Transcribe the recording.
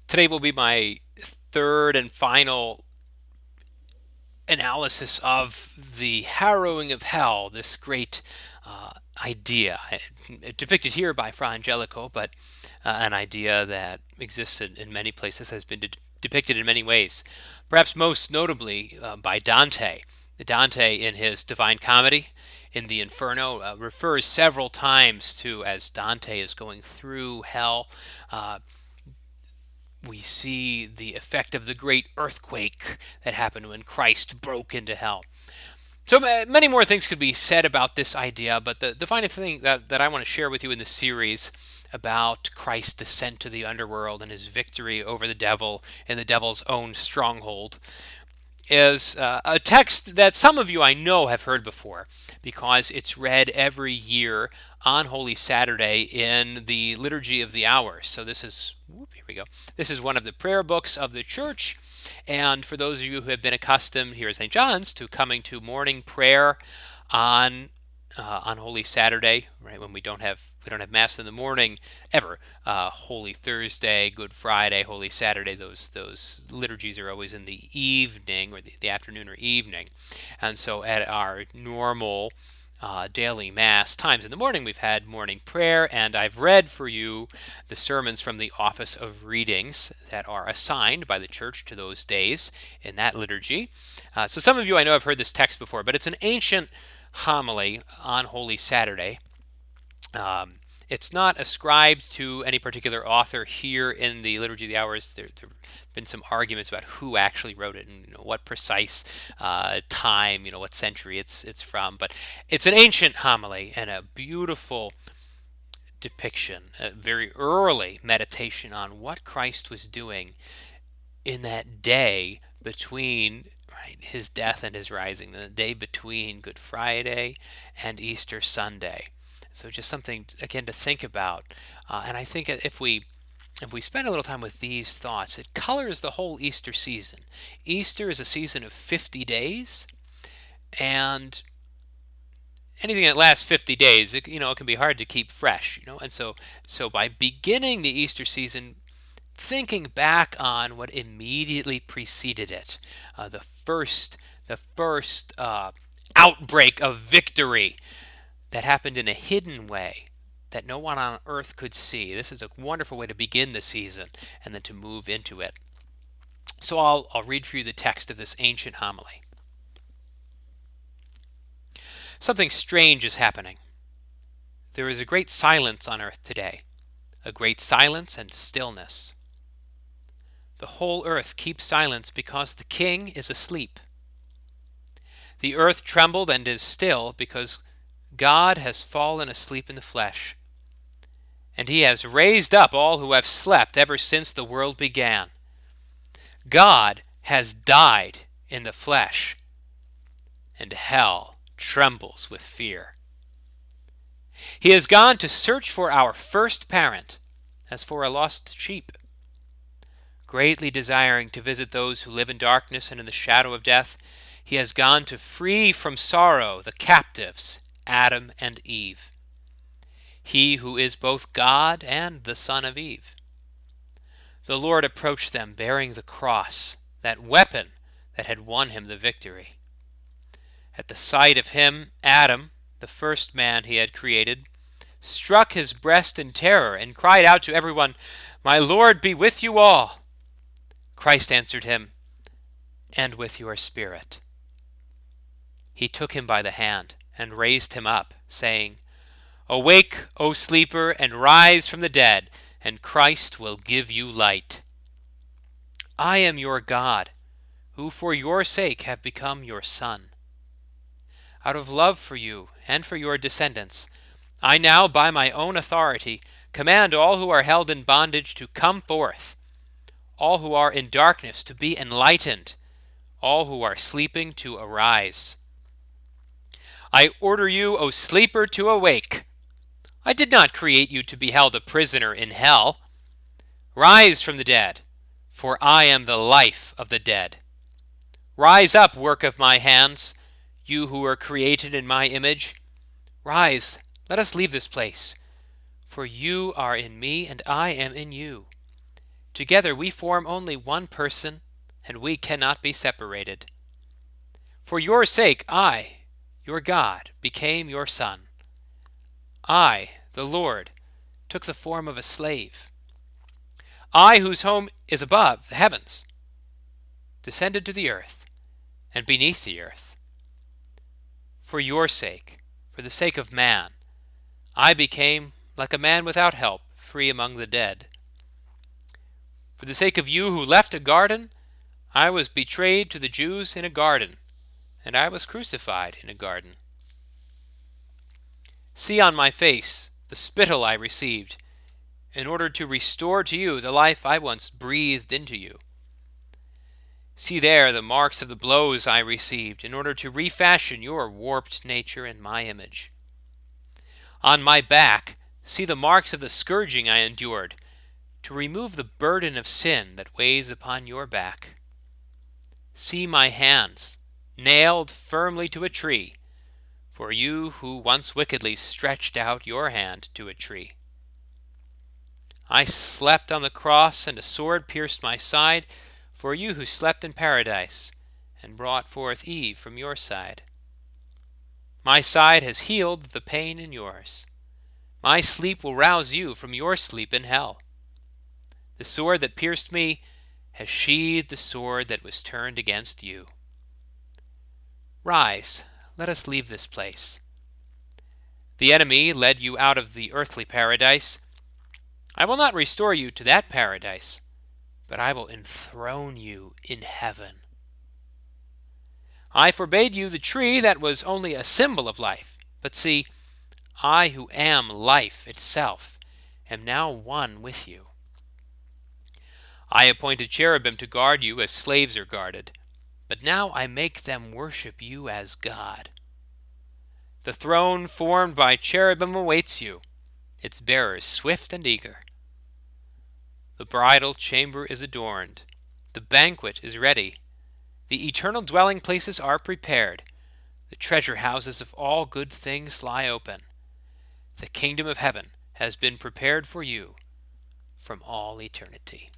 Today will be my third and final analysis of the Harrowing of Hell, this great idea depicted here by Fra Angelico, but an idea that exists in many places, has been depicted in many ways, perhaps most notably by Dante. Dante, in his Divine Comedy, in the Inferno, refers several times to, as Dante is going through hell, uh, we see the effect of the great earthquake that happened when Christ broke into hell. So many more things could be said about this idea, but the final thing that I want to share with you in this series about Christ's descent to the underworld and his victory over the devil in the devil's own stronghold is a text that some of you I know have heard before because it's read every year on Holy Saturday in the Liturgy of the Hours. So here we go. This is one of the prayer books of the church. And for those of you who have been accustomed here at St. John's to coming to morning prayer on Holy Saturday, right when we don't have Mass in the morning ever. Holy Thursday, Good Friday, Holy Saturday. Those liturgies are always in the evening or the afternoon or evening, and so at our normal daily Mass times in the morning, we've had morning prayer, and I've read for you the sermons from the Office of Readings that are assigned by the Church to those days in that liturgy. So some of you I know have heard this text before, but it's an ancient homily on Holy Saturday. It's not ascribed to any particular author here in the Liturgy of the Hours. There have been some arguments about who actually wrote it and what precise time, what century it's from. But it's an ancient homily and a beautiful depiction, a very early meditation on what Christ was doing in that day between his death and his rising, the day between Good Friday and Easter Sunday. So just something again to think about, and I think if we spend a little time with these thoughts, it colors the whole Easter season. Easter is a season of 50 days, and anything that lasts 50 days, it can be hard to keep fresh, and so by beginning the Easter season, thinking back on what immediately preceded it, the first outbreak of victory that happened in a hidden way that no one on earth could see. This is a wonderful way to begin the season and then to move into it. So I'll read for you the text of this ancient homily. Something strange is happening. There is a great silence on earth today, a great silence and stillness. The whole earth keeps silence because the King is asleep. The earth trembled and is still because God has fallen asleep in the flesh, and he has raised up all who have slept ever since the world began. God has died in the flesh, and hell trembles with fear. He has gone to search for our first parent, as for a lost sheep. Greatly desiring to visit those who live in darkness and in the shadow of death, he has gone to free from sorrow the captives, Adam and Eve, he who is both God and the son of Eve. The Lord approached them bearing the cross, that weapon that had won him the victory. At the sight of him, Adam, the first man he had created, struck his breast in terror and cried out to everyone, "My Lord be with you all." Christ answered him, "And with your spirit." He took him by the hand and raised him up, saying, "Awake, O sleeper, and rise from the dead, and Christ will give you light. I am your God, who for your sake have become your Son. Out of love for you and for your descendants, I now, by my own authority, command all who are held in bondage to come forth, all who are in darkness to be enlightened, all who are sleeping to arise. I order you, O sleeper, to awake. I did not create you to be held a prisoner in hell. Rise from the dead, for I am the life of the dead. Rise up, work of my hands, you who are created in my image. Rise, let us leave this place, for you are in me and I am in you. Together we form only one person, and we cannot be separated. For your sake, I, your God, became your son. I, the Lord, took the form of a slave. I, whose home is above the heavens, descended to the earth and beneath the earth. For your sake, for the sake of man, I became like a man without help, free among the dead. For the sake of you who left a garden, I was betrayed to the Jews in a garden, and I was crucified in a garden. See on my face the spittle I received, in order to restore to you the life I once breathed into you. See there the marks of the blows I received, in order to refashion your warped nature in my image. On my back, see the marks of the scourging I endured, to remove the burden of sin that weighs upon your back. See my hands, nailed firmly to a tree, for you who once wickedly stretched out your hand to a tree. I slept on the cross, and a sword pierced my side, for you who slept in paradise, and brought forth Eve from your side. My side has healed the pain in yours. My sleep will rouse you from your sleep in hell. The sword that pierced me has sheathed the sword that was turned against you. Rise, let us leave this place. The enemy led you out of the earthly paradise. I will not restore you to that paradise, but I will enthrone you in heaven. I forbade you the tree that was only a symbol of life, but see, I who am life itself am now one with you. I appointed cherubim to guard you as slaves are guarded, but now I make them worship you as God. The throne formed by cherubim awaits you, its bearers swift and eager. The bridal chamber is adorned, the banquet is ready, the eternal dwelling places are prepared, the treasure houses of all good things lie open. The kingdom of heaven has been prepared for you from all eternity.